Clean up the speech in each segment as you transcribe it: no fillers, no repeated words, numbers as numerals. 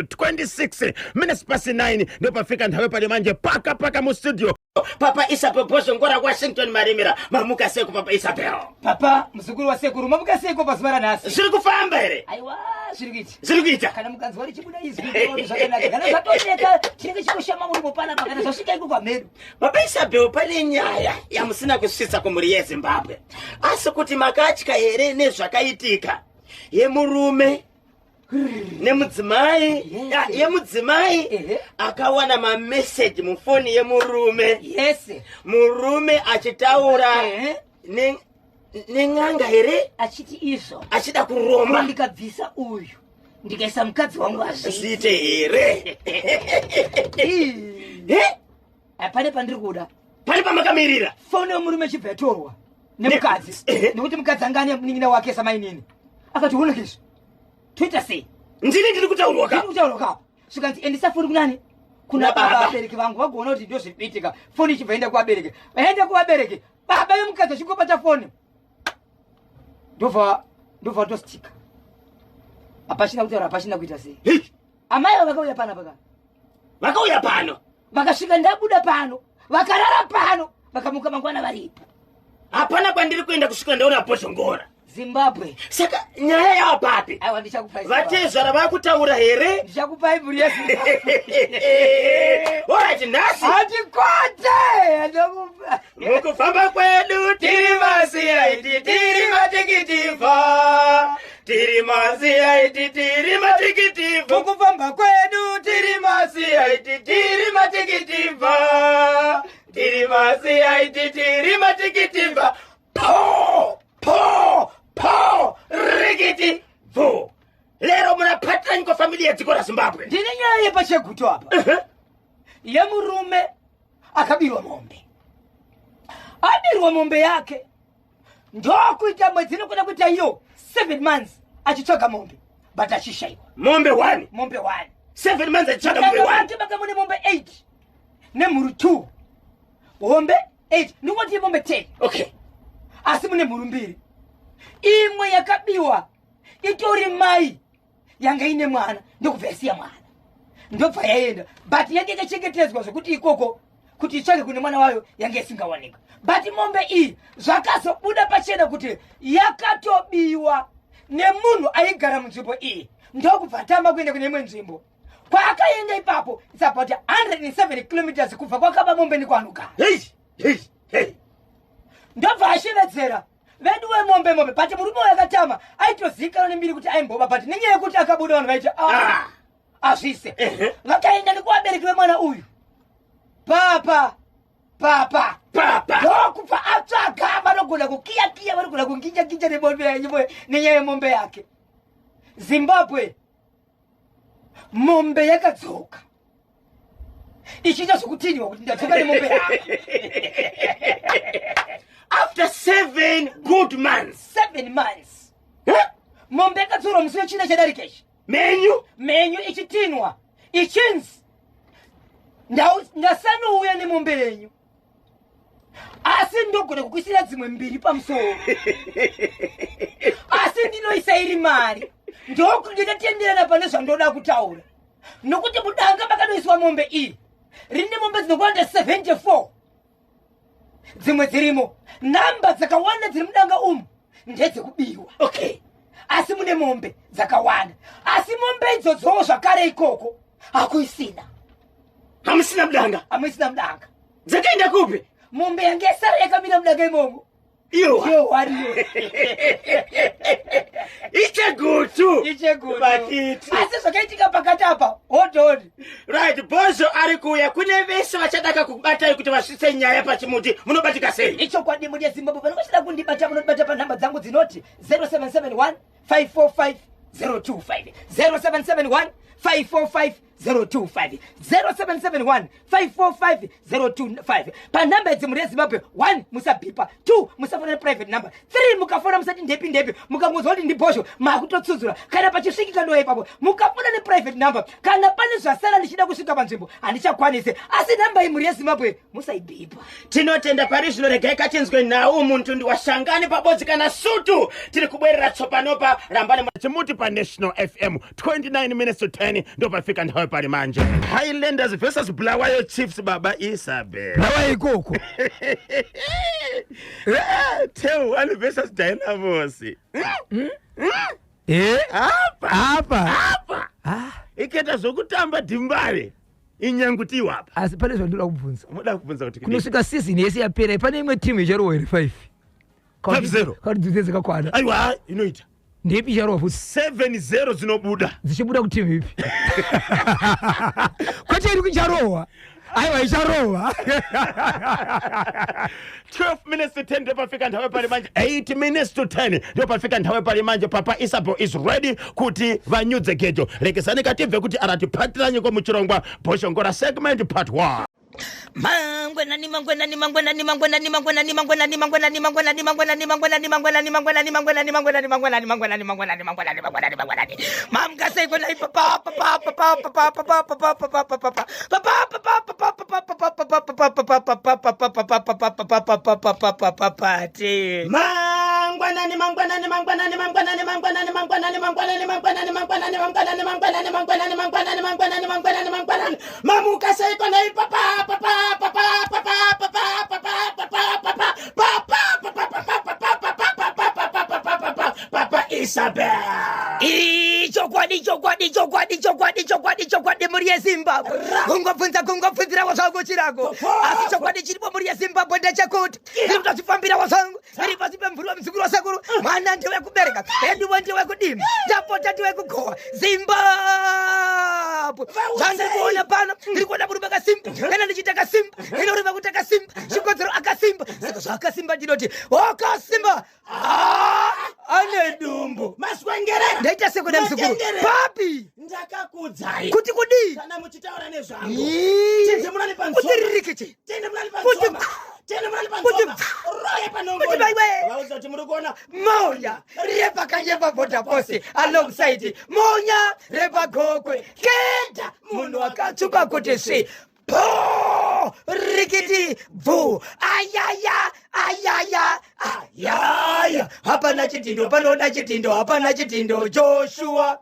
26 minutes past 9 ndo pafika nthawe pali manje paka mu studio. Papa Isabel Bozo ngora Washington Marimira mamuka seko Papa Isabel. Papa mzukuru wa sekuru mamuka seko pasmara nasi. Siri kufamba here. Aiwa sirigiti. Sirigita. Kana mukanzi wali chibuda izi ndo zvakana kana zvatonyeka chinenge chikushama muri mupana pakana zvasvika iko pamedu. Papa Isabel pali nyaya yamusina kusvitsa kumuri yeZimbabwe. Asi kuti makatya here nezvakaitika yemurume nemudzimai yemudzimai akawana mamessage mufoni yemurume. Yes. Murume achitaura neng'anga here achiti izvo achida kuroma ndikabvisa uyu ndikaisa mukadzi wangu azviite here. Pane pandiri kuda pane pamakamirira foni yomurume chibva yatorwa nemukadzi nekuti mukadzi anga ane munin'ina wake samainini akati unokizvo toita sei ndiri kutaurwa kapa svikanzi endisa foni kunani kuna baba vabereki vangu vagoona kuti ndozvipitika foni ichibva enda kuvabereki vaenda kuvabereki baba vemukadzi achingobata foni ndobva watostika hapachina kutaura hapachina kuita sei amai vakauya pano vakasvika ndabuda pano vakarara pano vakamuka mangwana varipo hapana kwandiri kuenda kusvika ndaona Bozongora Zimbabwe. Saka nyaya yapapi aiwa ndichakupai vatezvara vakutaura here ndichakupai buri yeZimbabwe. Alright nhasi atikote ndokupa mukufamba kwedu tiri masiyaiti tiri matikitivha tiri masiyaiti tiri matikitivha mukufamba kwedu tiri masiyaiti tiri matikitivha tiri masiyaiti tiri matikitivha po rigiti vo lero munapatani kwa familia dziko la Zimbabwe. Ndine nyaya yepacheguto apa yemurume akabirwa mombe. Abirwa mombe yake ndokuita mwezi nokuda kuita iyo 7 months achitsvaga mombe but achishaiwa. Mombe 1 7 months achitsvaga mombe 1 bakamune mombe 8 nemhuru 2 mombe 8 ningoti mombe 10. Okay, asi mune mhuru 2 imwe yakabiwa itori mai yanga ine mwana ndokubva yasiya mwana ndobva yaenda but yange yakachengetedzwa zvokuti ikoko kuti itsvage kune mwana wayo yange isingawanika but mombe iyi zvakazobuda pachena kuti yakatobiwa nemunhu aigara munzvimbo iyi ndokubva atamba kuenda kune imwe nzvimbo kwaakaenda ipapo it's about 107 kilometers kubva kwakaba mombe nikwanogara. Ndobva ashevedzera vedu wemombe but murume yakatama aitozikanwa nembiri kuti aimboba but nenyaya yekuti akabuda vanhu vaiti azvise vakaenda nekuvabereki vemwana uyu papa ndokubva atsvaga vanogona kukiyakiya vanogona kunginjakinja nenyaya yemombe yake. Zimbabwe mombe yakadzoka ichiita zvokutiniwa kuti ndatsoka nemombe yake. After 7 good months. 7 months. Mombe yakadzorwa musi wechina chadarika ichi. Menyu ichitinwa. Ichinzi ndasanouya nemombe yenyu. Asi ndogona kukuisira dzimwe 2 pamusoro. Asi ndinoisa iri mari. Ndokuti ndinotenderana pane zvandoda kutaura. Nokuti mudanga makanoiswa mombe iyi. Rine mombe dzinokwana 74. Dzimwe dzirimo namba dzakawanda dziri mudanga umu ndedzekubiwa. Okay, asi mune mombe dzakawanda asi mombe idzodzowo zvakare ikoko hakuisina. hamusina mudanga dzakaenda kupi mombe yange yasara yakamira mudanga imomo iyo wariyo ichegutu asi zvakaitika pakati apa hodhori. Right, Bozo ari kuuya kune vese vachadaka kubatai kuti vasvitse nyaya pachimuti munobatika sei. Ichokwadi muri yeZimbabwe vanongachida kundibata munondibata panhamba dzangu dzinoti 0771 545 025 0771 545 025 0771 545 025 pa namba idzi muri yezimbabwe 1 musabhipa 2 musafona private number 3 mukafona musati ndepi mukamuzwa kuti ndibhosho makutotsudzura kana pachisvikika ndo ipapo mukafona neprivate number kana pane zvasara ndichida kusvika panzvimbo handichakwanisi asi namba iyi muri yezimbabwe musaibhipa. Tinotenda pari zvino regai kachinzwe nawo muntu ndi washangane pabodzi kana sutu tiri kubwerera tsopanopa rambani chimuti pa National FM 29 minutes to 10 ndo pafika nthawi pali manje. Highlanders versus Bulawayo Chiefs baba Isabel. Bulawayo ikoko. 2-1 versus Dynamos. Apa. Iketa zokutamba dhimbare. Inyangutiwa apa. Asi pane zvandinoda kubvunza. Muda kubvunza kuti kunosvika season yese yapera pane imwe timu icharowa 5. 5-0. Kaudzi dzakakwana. Aiwa inoita. Ndepi icharowa futi 7-0 dzinobuda. Dzichibuda kuti timu ipi? Kwacha iri kucharowa. Aiwa icharowa. 12 minutes to 10 ndo pafika nthawi pali manje. 8 minutes to 10 ndo pafika nthawi pali manje. Papa Isabel is ready kuti vanyudze gejo. Lekesani katimve kuti aratiphatiranye ko muchirongwa Boshongora segment part 1. Papa Isabel. Chokwadi muri yezimbabwe kungobvunzira wazvangu chirako asi chokwadi chiripo muri yezimbabwe ndechekuti ndiri kutozvifambira wazvangu ndiri pasi pemvuri wemuzukuru wasekuru mwana ndewekubereka endiwe ndewekudima ndapota ndewekugowa Zimbabwe zvandiri kuona pano ndiri kuona murume akasimba kana ndichita akasimba ino rume kuti akasimba chikodzero akasimba saka zvakasimba ndinoti wakasimba ane dumbu Maswengerera. ndaita sekunda muzukuru papi Ndakakudzai. kuti kudi Kana muchitaura nezvangu. Tende munani panzoma. utiririkiche Tende munani panzoma. Tende munani panzoma. Roye panongo. Kuti baiwe. Vauza kuti muri kuona monya repa kanyemba bota pose alongside monya repa gokwe kenda munhu akatsvuka kuti svi po rikiti bvu ayaya hapana chitindo panoda chitindo hapana chitindo Joshua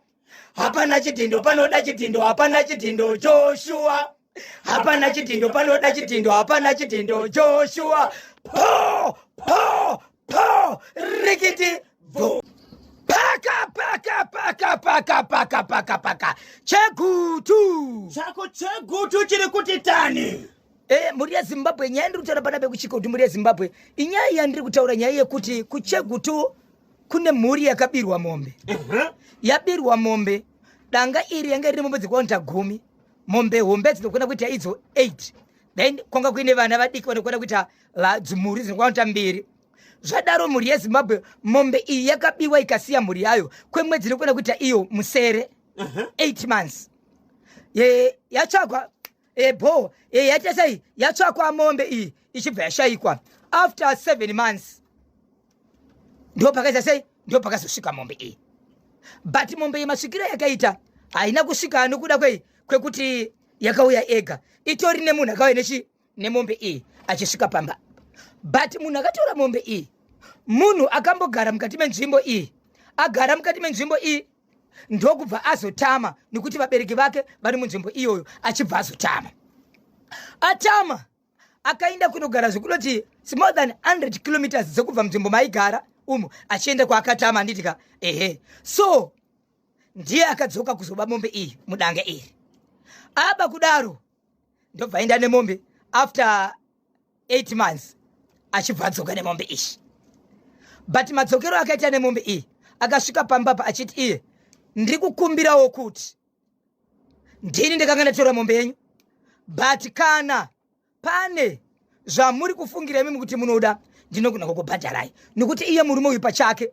hapana chitindo panoda chitindo hapana chitindo Joshua hapana chitindo panoda chitindo hapana chitindo Joshua po rikiti bvu paka chegutu chako chegutu chiri kuti tani. muri yezimbabwe nyaya ndiri kutaura pana pekuchikotu muri yezimbabwe inyaya yandiri kutaura nyaya yekuti kuchegutu kune mhuri yakabirwa mombe yabirwa mombe danga iri yanga iri mombe dzikaonta 10 mombe hombe dzinokona kuita idzo 8 then kwanga kuine vana vadiki vanokona kuita dzimhuri dzinokwaonta 2 zvadaro mhuri yezimbabwe mombe iyi yakabiwa ikasiya mhuri yayo kwemwedzi inokona kuita iyo musere 8 months yatsvakwa yaita sei yatsvakwa mombe iyi ichibva yashayikwa after 7 months ndo pakaita sei ndo pakazosvika mombe iyi but mombe iyi masvikiro yakaita haina kusvika nokuda kwekuti yakauya ega itori nemunhu akauya nemombe iyi achisvika pamba but munhu akatora mombe iyi munhu akambogara mukati menzvimbo iyi agara mukati menzvimbo iyi ndokubva azotama nekuti vabereki vake vari munzvimbo iyoyo achibva azotama atama akaenda kunogara zvokunoti more than 100 kilometers dzekubva munzvimbo maigara umo achienda kwaakatama anditika so ndiye akadzoka kuzoba mombe iyi mudanga iri aba kudaro ndobva aenda nemombe after 8 months achibva adzoka nemombe ishi but madzokero akaita nemombe iyi akasvika pambapa achiti iye ndiri kukumbirawo kuti ndini ndakanga ndatora mombe yenyu but kana pane zvamuri kufungira imi kuti munoda ndinogona kukubhadharai nekuti iye murume uyu pachake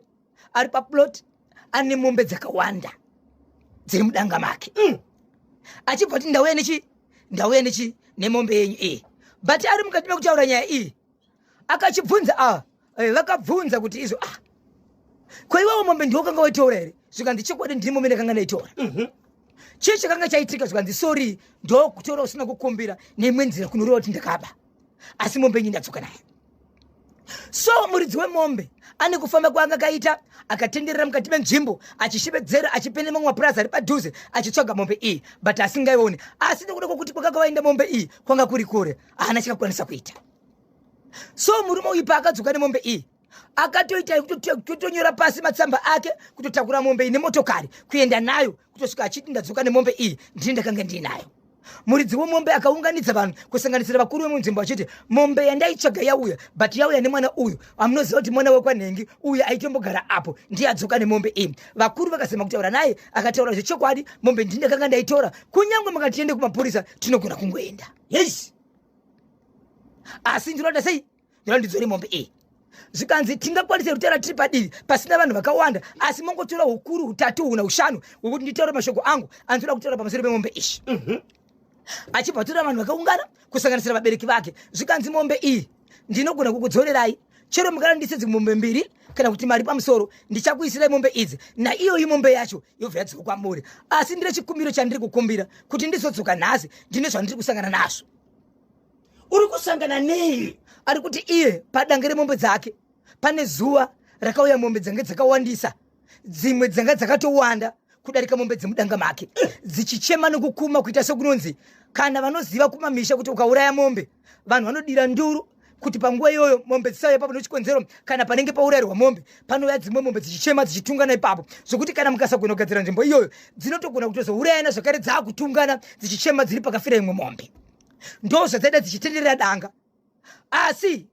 ari paplot ane mombe dzakawanda dziri mudanga make achibva kuti ndauya nechi nemombe yenyu iyi. But ari mukati mekutaura nyaya iyi akachibvunza vakabvunza kuti izvo kwa iwawo mombe ndiwo kanga waitora here? Zvikanzi chokwadi ndiri mombe ndakanga ndaitora. Chii chakanga chaitika? Zvikanzi sorry ndo kutora usina kukumbira neimwe nzira kunoreva kuti ndakaba, asi mombe yenyu ndadzoka nayo. So muridzi wemombe ane kufamba kwanga kaita akatenderera mukati menzvimbo achishevedzera achipenda mamwe mapurazi ari padhuze achitsvaga mombe iyi, but asingaione. Asi nekuda kwokuti kwakanga vaenda mombe iyi kwanga kuri kure, haana chakakwanisa kuita. So murume uyu paakadzoka nemombe iyi akatoita kutonyora pasi matsamba ake kutotakura mombe iyi nemotokari kuenda nayo kutosvika achiti ndadzoka nemombe iyi ndini ndakanga ndiinayo. Muridzi wemombe akaunganidza vanhu kusanganisira vakuru vemunzvimbo achiti mombe yandaitsvaga yauya, but yauya nemwana uyu amunoziva kuti mwana wekwanhengi uyu aitombogara apo ndiye adzoka nemombe iyi. Vakuru vakazama kutaura naye akataura zvechokwadi mombe ndini ndakanga ndaitora, kunyange makati tiende kumapurisa tinogona kungoenda. Yes, asi ndinoda sei ndinoda ndidzore mombe iyi. Zvikanzi tingakwanise kutaura tiri padivi pasina vanhu vakawanda, asi mongotora hukuru hutatu huna hushanu hwekuti nditaure mashoko angu anotoda kutaura pamusoro pemombe ishi. Achibva tora vanhu vakaungana kusanganisira vabereki vake. Zvikanzi mombe iyi ndinogona kukudzorerai chero mugara ndisedzi mombe 2 kana kuti mari pamusoro, ndichakuisirai mombe idzi naiyoyi mombe yacho yobva yadzoka kwamuri. Asi ndine chikumbiro chandiri kukumbira kuti ndizodzoka nhasi ndine zvandiri kusangana nazvo. Uri kusangana nei? Ari kuti iye padanga remombe dzake pane zuva rakauya mombe dzange dzakawandisa, dzimwe dzanga dzakatowanda kudarika mombe dzemudanga make, dzichichema nekukuma kuita sekunonzi kana vanoziva kumamisha kuti ukauraya mombe vanhu vanodira nduru kuti panguva iyoyo mombe dzisauya ipapo nechikonzero kana panenge paurayirwa mombe panouya dzimwe mombe dzichichema dzichitungana ipapo, zvokuti kana mukasagona kugadzira nzvimbo iyoyo dzinotogona kutozourayana zvakare dzaakutungana dzichichema dziri pakafira imwe mombe. Ndo zvadzaida dzichitenderera danga, asi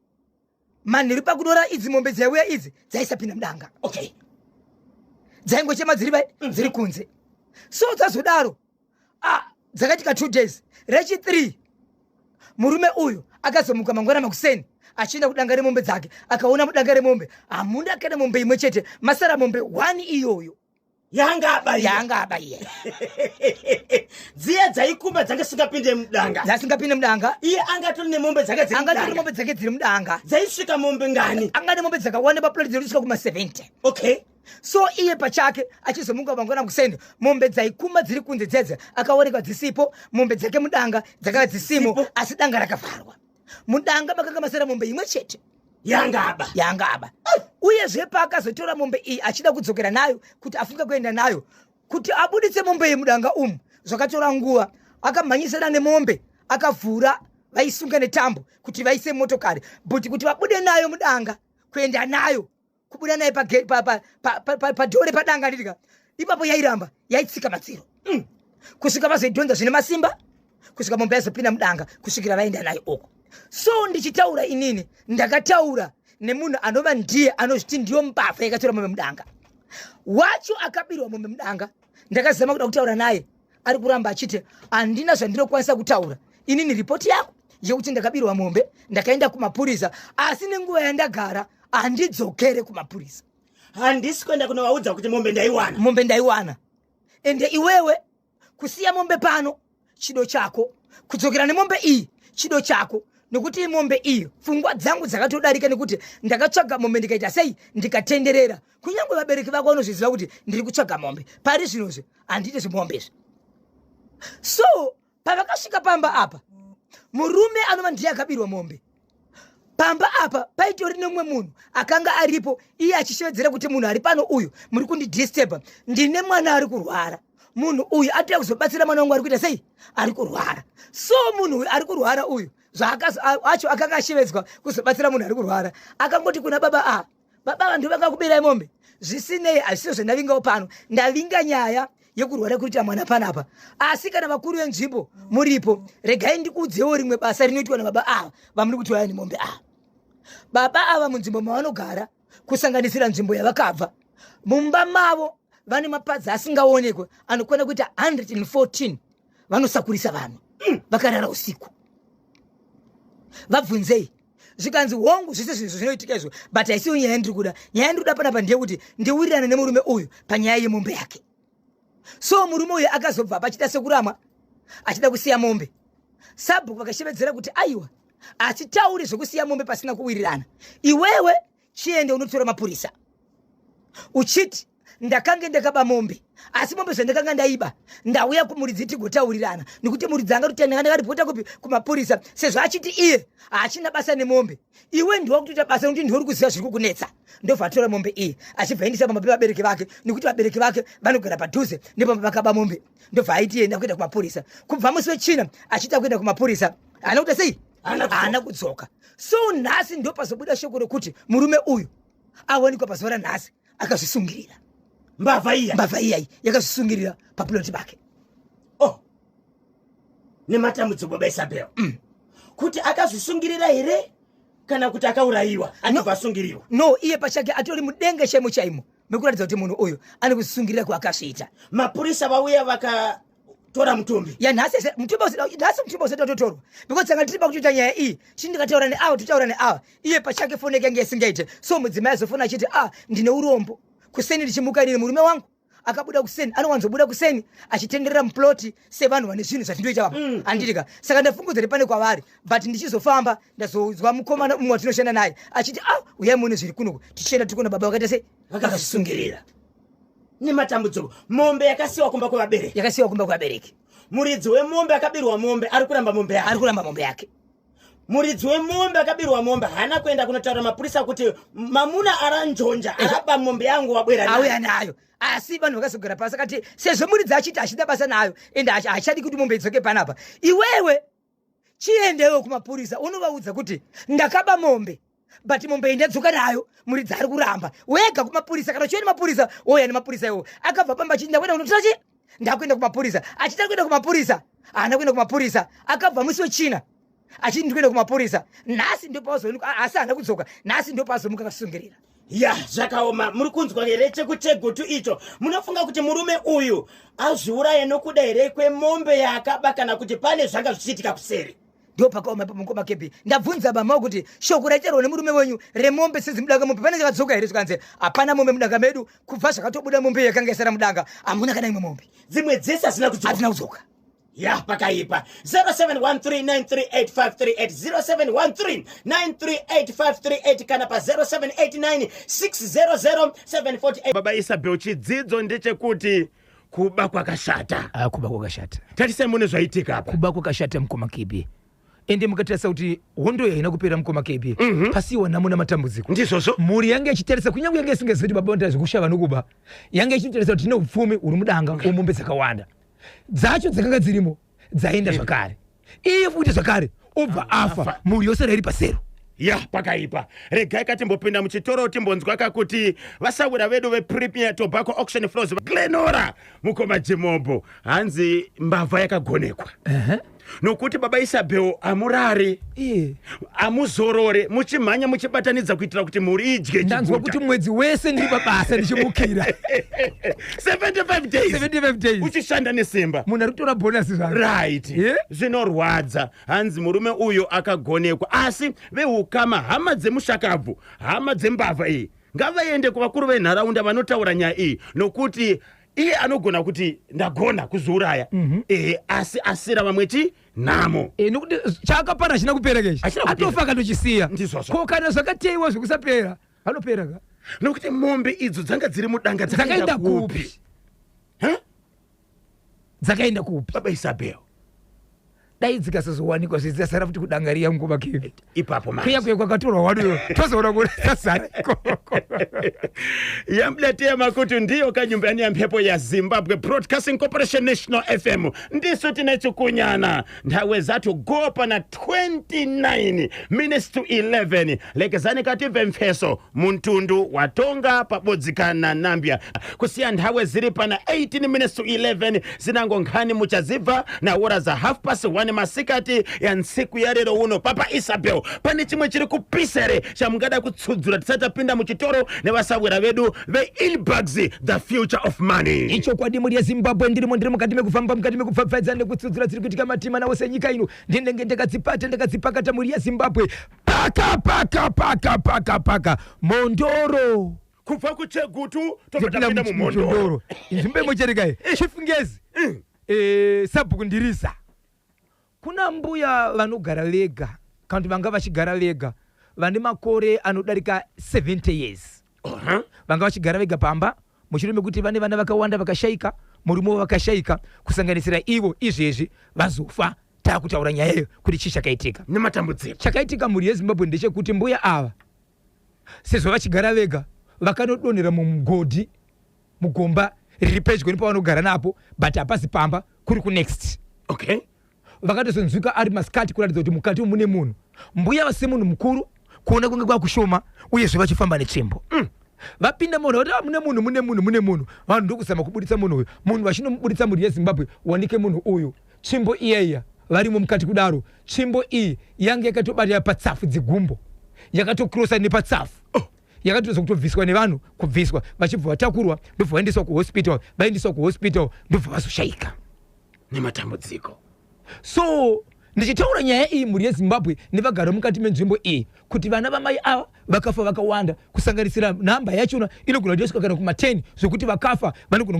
manheru pakudora idzi mombe dzaiuya idzi dzaisapinda mudanga. Okay, dzaingochema dziri kunze. So dzazodaro dzakatika 2 days. Rechi 3 murume uyu akazomuka mangwana makuseni achienda kudanga remombe dzake, akaona mudanga remombe hamuna kana mombe imwe chete, masara mombe 1 iyoyo yanga abaye dziye dzaikumba dzanga singapinde mudanga, dzasingapinde mudanga. iye angatori nemombe dzake dziri mudanga dzaisvika mombe ngani? anga nemombe dzakawanda paploti dzirusvika kuma 70. Okay, so iye pachake achizomuka mangwana kuseni mombe dzaikuma dziri kunze dzedze akaonekwa dzisipo, mombe dzake mudanga dzakava dzisimo, asi danga rakavharwa. Mudanga makanga masara mombe imwe chete yanga aba. Uyezve paakazotora mombe iyi achida kudzokera nayo kuti afunga kuenda nayo kuti abuditse mombe iyi mudanga umu, zvakatora nguva. Akamhanyisana nemombe akavhura vaisunga netambo kuti vaise motokari but kuti vabude nayo mudanga kuenda nayo kubuda naye padhore padanga ritika ipapo yairamba yaitsika madziro kusvika vazoidhonza zvine masimba kusvika mombe yazopinda mudanga kusvikira vaenda nayo uko. So ndichitaura inini ndakataura nemunhu anova ndiye anozviti ndiyo mbavha yakatora mombe mudanga wacho akabirwa mombe mudanga. Ndakazama kuda kutaura naye ari kuramba achiti handina zvandinokwanisa kutaura, inini ripoti yako yekuti ndakabirwa mombe ndakaenda kumapurisa, asi nenguva yandagara handidzokere kumapurisa. Handisi kwenda kunovaudza kuti mombe ndaiwana. Ende iwewe kusiya mombe pano chido chako, kudzokera nemombe iyi chido chako, nekuti mombe iyi pfungwa dzangu dzakatodarika nekuti ndakatsvaga mombe ndikaita sei ndikatenderera. Kunyange vabereki vako vanozviziva kuti ndiri kutsvaga mombe, pari zvinozve handiti zvimombezve. So pavakasvika pamba apa murume anova ndiye akabirwa mombe. Pamba apa paitori nemumwe munhu akanga aripo, iye achishevedzera kuti munhu ari pano uyu muri kundidisturba, ndine mwana ari kurwara, munhu uyu atoya kuzobatsira mwana wangu ari kuita sei ari kurwara. So munhu uyu ari kurwara uyu acho akanga ashevedzwa kuzobatsira munhu ari kurwara, akangoti kuna baba baba vantu vakakubirai mombe, zvisinei hazvisio zvendavingawo pano, ndavinga nyaya yekurwara kuita mwana panapa, asi kana vakuru venzvimbo muripo regai ndikuudzewo rimwe basa rinoitwa nababa ava vamuri kuti vaya nemombe ava. Baba ava munzvimbo mavanogara kusanganisira nzvimbo yavakabva mumba mavo vane mapadzi asingaonekwe anokwana kuita 114 vanosakurisa vanhu vakarara usiku. Vabvunzei zvikanzi hongu zvese zvinhu zvinoitika izvo, but haisiyo nyaya ndiri kuda. Nyaya ndiri kuda panapa ndeyekuti ndiwirirane nemurume uyu panyaya yemombe yake. So murume uyu akazobva pachita sekuramwa achida kusiya mombe. Sabhuku vakashevedzera kuti aiwa achitauri zvokusiya mombe pasina kuwirirana. Iwewe chiende unotora mapurisa. Uchiti ndakange ndakaba mombe asi mombe zvandakanga ndaiba ndauya kumuridzi tigotaurirana nekuti muridzi anga rutendanga ripota kupi kumapurisa sezvo achiti iye achina basa nemombe. Iwe ndiwa kutoita basa kuti ndiuri kuziva zviri kukunetsa. Ndobva atora mombe iyi achibvaendesa pamba pevabereki vake nekuti vabereki vake vanogara padhuze nepamba pakaba mombe. Ndobva aiti enda kuenda kumapurisa. Kubva musi wechina achita kuenda kumapurisa haana kuita sei haana kudzoka. So nhasi ndopazobuda shoko rokuti murume uyu awanikwa pazuva ranhasi akazvisungirira. Mbavha iya yakazvisungirira papuloti pake. Oh, nematambudziko baba Isabel. Kuti akazvisungirira here kana kuti akaurayiwa anobva asungiriwa? No, iye pachake atori mudenga chaimo chaimo mekuratidza kuti munhu uyu ane kuzvisungirira kwaakazviita. Mapurisa vauya vakatora mutumbi. Ya nhasi mutumbi usati watotorwa because saka tiripa kutoita nyaya iyi chindikataura neava totaura neava. Iye pachake foni yake yange isingaite. So mudzimai azofona achiti ndine urombo kuseni ndichimuka nini murume wangu akabuda kuseni anowanzobuda kuseni achitenderera muploti sevanhu vane zvinhu zvatindoita apa anditika. Saka ndafungudzira pane kwavari but ndichizofamba ndazozwa mukomana mumwe watinoshanda naye achiti uyai muone zviri kuno tichienda tikona baba vakaita sei vakazvisungirira. Nematambudziko mombe yakasiwa kumba kwevabereki. Muridzi wemombe akabirwa mombe ari kuramba mombe yake. Muridzi wemombe akabirwa mombe hana kuenda kunotaura mapurisa kuti mamuna aranjonja araba mombe yangu wabwera nayo. Auya nayo. Asi vanhu vakazogara pasi akati sezvo muridzi achiti achida basa nayo ende achadi kuti mombe idzoke panapa. Iwewe chiendewo kumapurisa unovaudza kuti ndakaba mombe but mombe ndadzoka nayo muridzi ari kuramba. Wega kumapurisa kana chieni mapurisa oya nemapurisa iwo akabva pamba achiti ndakwenda kunotochi ndakuenda kumapurisa achida kuenda kumapurisa haana kuenda kumapurisa akabva musi wechina achiti ndikuenda kumapurisa. Nhasi ndopazoonekwa asi haana kudzoka. Nhasi ndopazomuka akasungirira. Ya zvakaoma. Muri kunzwa here chekuchegutu icho? Munofunga kuti murume uyu azviuraye nokuda here kwemombe yaakaba kana kuti pane zvanga zvichiitika kuseri? Ndo pakaoma pamukoma kepi. Ndabvunza bamao kuti shoko raitairwa nemurume wenyu remombe sezimudanga mombe pane chakadzoka here zvikanzi hapana mombe mudanga medu kubva zvakatobuda mombe yakanga isara mudanga hamuna kana imwe mombe. Dzimwe dzese hazina kudzoka. Ya pakaipa. 0713938538 0713938538 kana pa 0789600748. Baba Isabel chidzidzo ndechekuti kuba kwakashata. Kuba kwakashata. Tatise mune zvaitika apa. Kuba kwakashata mukoma kepi. Ende mukatarisa kuti hondo yaina kupera mukoma kepi. Pasiwa namuna matambudziko. Ndizvozvo. Muri yange ichiteresa kunyange yange isingazivi kuti baba ndazvikushava nokuba. Yange ichiteresa kuti tine upfumi uri mudanga omombe dzakawanda. Dzacho dzakanga dzirimo dzaenda zvakare. Iye futi zvakare obva afa muri yose iri pasero. Ya pakaipa. Regai katimbopinda muchitoro timbonzwa kakuti vasawira vedu vePremier Tobacco Auction Flows Glenora mukoma Jimombo hanzi mbavha yakagonekwa. Nokuti baba Isabel amurari amuzorore muchimhanya muchibatanidza kuitira kuti muri idye. Ndanzwa kuti mwedzi wese ndiri pabasa ndichimukira 75 days uchishanda nesimba munhu ari kutora bonasi zvake right. Zvinorwadza hanzi murume uyo akagonekwa asi veukama hama dzemushakabvu hama dzembavha iyi ngavaende kuvakuru venharaunda vanotaura nyaya iyi nokuti iye anogona kuti ndagona kuzouraya asi asira vamwe namo nokuti chaakapara achina kupera keshe atofa akatochisiya ko kana zvakateiwa zvekusapera anopera ka nokuti mombe idzo dzanga dziri mudanga dzakaenda kupi dzakaenda kupi baba Isabel? dai dzikasazowanikwa zvidzasara futi kudangaria ngoma kevi ipapo manje kuya kuya kwakatorwa waduyo tozoona kuti sasariko yamletema kuti ndiyo kanyumbani ya mphepo ya Zimbabwe Broadcasting Corporation National FM ndiso tinechikunyana nthawe zathu gopa na 29 minutes to 11 lekezani katimve mpheso muntundu watonga pabodzikana Nambia kusiya nthawe ziri pana 18 minutes to 11 zinango nkhani muchazibva na hora za 1:30 masikati ya ntsiku ya lero uno. Papa Isabel pane chimwe chiri kupisere chamungada kutsudzura tisatapinda muchitoro nevasawira vedu veIlbags the future of money. Icho kwadi muri yeZimbabwe ndiri mukati mekufamba mukati mekupfapfadza nekutsudzura dziri kuitika matima nawo senyika ino ndinenge ndakadzipakata muri yeZimbabwe paka Mondoro kubva kuchegutu topinda mumondoro inzvimbo imochereka chifungezi sabhuku ndiriza kuna mbuya vanogara vega kana kuti vanga vachigara vega vane makore anodarika 70 years vanga vachigara vega pamba mushure mekuti vane vana vakawanda vakashayika murume vakashayika kusanganisira ivo izvezvi vazofa takutaura nyaya iyo kuti chii chakaitika nematambudziko chakaitika mhuri yeZimbabwe ndechekuti mbuya ava sezvo vachigara vega vakanodonhera mumugodhi mugomba riri pedyo nepavanogara napo but hapasi pamba kuri kunext okay vakatozonzwika ari masikati kuratidza kuti mukati mune munhu mbuya vasemunhu mukuru kuona kunge kwakushoma uyezve vachifamba netsvimbo vapinda munhu vati mune munhu vanhu ndokuzama kubuditsa munhu uyu munhu vachinomubuditsa mhuri yeZimbabwe wanike munhu uyu tsvimbo iyeya varimo mukati kudaro tsvimbo iyi yange yakatobatira patsafu dzegumbo yakatokrosa nepatsafu yakatoza kutobviswa nevanhu kubviswa vachibva vatakurwa ndobva vaendeswa kuhospital vaendeswa kuhospital ndobva vazoshayika nematambudziko so ndichitaura nyaya iyi mhuri yeZimbabwe nevagara mukati menzvimbo iyi kuti vana vamai ava vakafa vakawanda kusanganisira nhamba yachona inogona kutosvika kana kuma10 zvokuti vakafa vanogona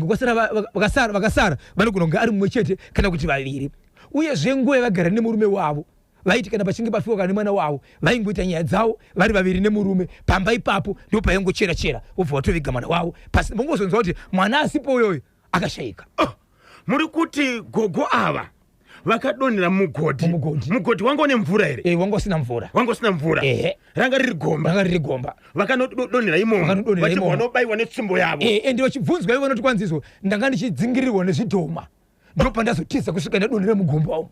vakasara vanogona kunge ari mumwe chete kana kuti vaviri uyezve nguva yavagara nemurume wavo vaiti kana pachinge pafiwa kana nemwana wavo vaingoita nyaya dzavo vari vaviri nemurume pamba ipapo ndipo paingochera vobva vatoviga mwana wavo pasi mongozonzwa kuti mwana asipo uyoyo akashayika muri kuti gogo ava vakadonhera mugodhi wanga une mvura here wanga usina mvura ranga riri gomba vakanodonhera imomo vachibva vanobayiwa netsvimbo yavo ende vachibvunzwa ivo noti kwanziso ndanga ndichidzingirirwa nezvidhoma ndo pandazotiza kusvika ndadonhera mugomba umu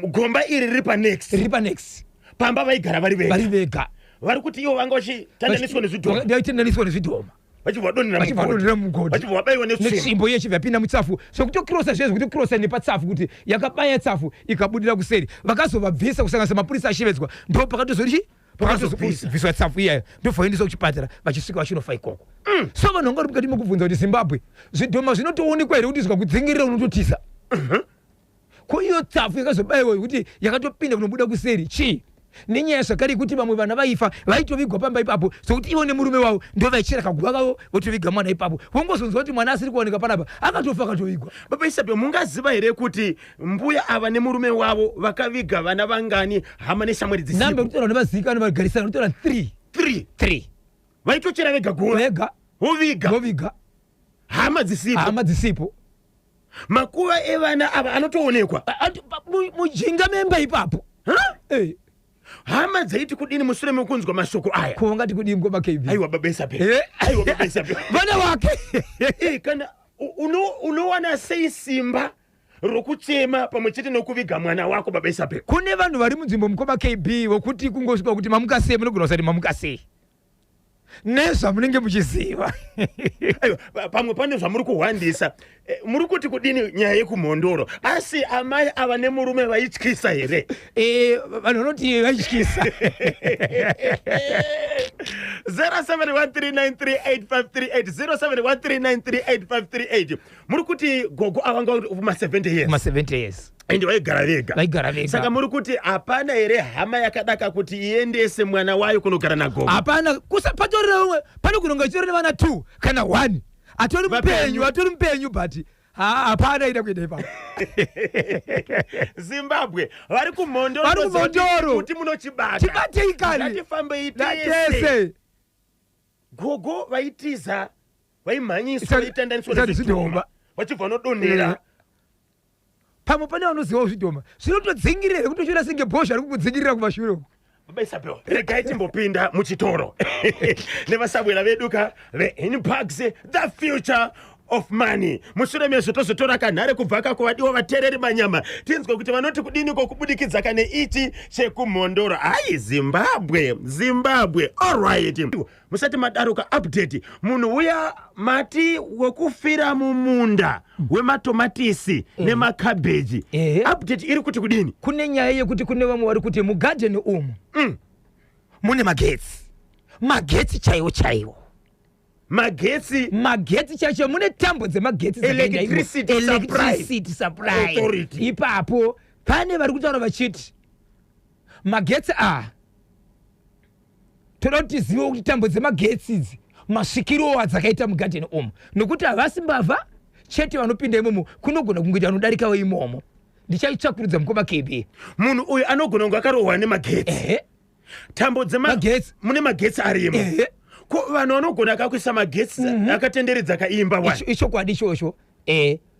gomba iri riri panext pamba vaigara vari vega vari kuti ivo vanga vachitendaniswa nezvidhoma vachibvadonhera mugodhi netsvimbo iye chibva yapinda mutsafu sokutokrosa zvezvo kuti krosa nepatsafu kuti yakabaya tsafu ikabudira kuseri vakazovabvisa kusanganisa mapurisa achivedzwa ndo pakatozobviswa tsafu iyayo ndobvaendeswa kuchipatara vachisvika vachinofa ikoko so vanhu vanga ri mukati mokubvunza kuti Zimbabwe zvidhoma zvinotoonekwa here kuti zvikakudzingirira unototiza ko iyo tsafu yakazobayiwa kuti yakatopinda kunobuda kuseri chii nenyaya zvakare yekuti vamwe vana vaifa vaitovigwa pamba ipapo sokuti ivo nemurume wavo ndo vaichera kaguva kavo votoviga mwana ipapo vongozonzwa kuti mwana asiri kuoneka panapa akatofa akatovigwa baba Isape mungaziva here kuti mbuya ava nemurume wavo vakaviga vana vangani hama neshamwari dzisipo nambe kutaura nevazikana vagarisana kutaura 3 vaitochera vega guva voviga hama dzisipo makuva evana ava anotoonekwa mujinga memba ipapo hama dzaiti kudini mushure mekunzwa mashoko aya kuvangati kudini ngoma KB aiwa baba Isape vana vake kana unowana sei simba rokuchema pamwe chete nokuviga mwana wako baba Isape kune vanhu vari munzvimbo mukoma KB vokuti kungosvika kuti mamukasei munogona kusati mamukasei nezvamunenge muchiziva pamwe pane zvamuri kuhwandisa muri kuti kudini nyaya yekumhondoro asi amai ava nemurume vaityisa here vanhu vanoti vaityisa 0713938538 muri kuti gogo avanga ma70 years ende vaigara vega saka muri kuti hapana here hama yakadaka kuti iendese mwana wayo kunogara nagogo hapana kusapatorera umwe pane kunonga ichiri nevana 2 kana 1 atori mupenyu but hapana ida kuenda ipapo Zimbabwe vari kumhondoro kuti munochibata tibatei kani ngatifambe itese gogo vaitiza vaimhanyiswa vaitendaniswa nezvidhoma vachibva vanodonhera pamwe pane vanozivawo zvidhoma zvinotodzingirira kutochora senge bhozha ari kukudzingirira kumashure uku baba Isape regai timbopinda muchitoro nevasabwera veduka veHinparks the future of money mushure mezvo tozotora kanhare kubva kakuvadiwa vateereri manyama tinzwe kuti vanoti kudini kokubudikidza kane ichi chekumhondoro ai Zimbabwe alright musati madaruka update munhu uya mati wekufira mumunda wematomatisi nemakabheji update iri kuti kudini kune nyaya yekuti kune vamwe vari kuti mugadheni umu mune magetsi chaiwo magetsi chacho mune tambo dzemagetsi electricity supply authority ipapo pane vari kutaura vachiti magetsi toda kuti tizive kuti tambo dzemagetsi idzi masvikiro adzakaita mugadheni umu nokuti havasi mbavha chete vanopinda imomo kunogona kungoita anodarikawo imomo. Ndichaitsvakurudza mukoma KB. Munhu uyu anogona kunge akarohwa nemagetsi. Tambo magetsi mune magetsi arimo. Ko vanhu vanogona akakuisa magetsi akatenderedza kaimba wa. Icho kwadi ichosho.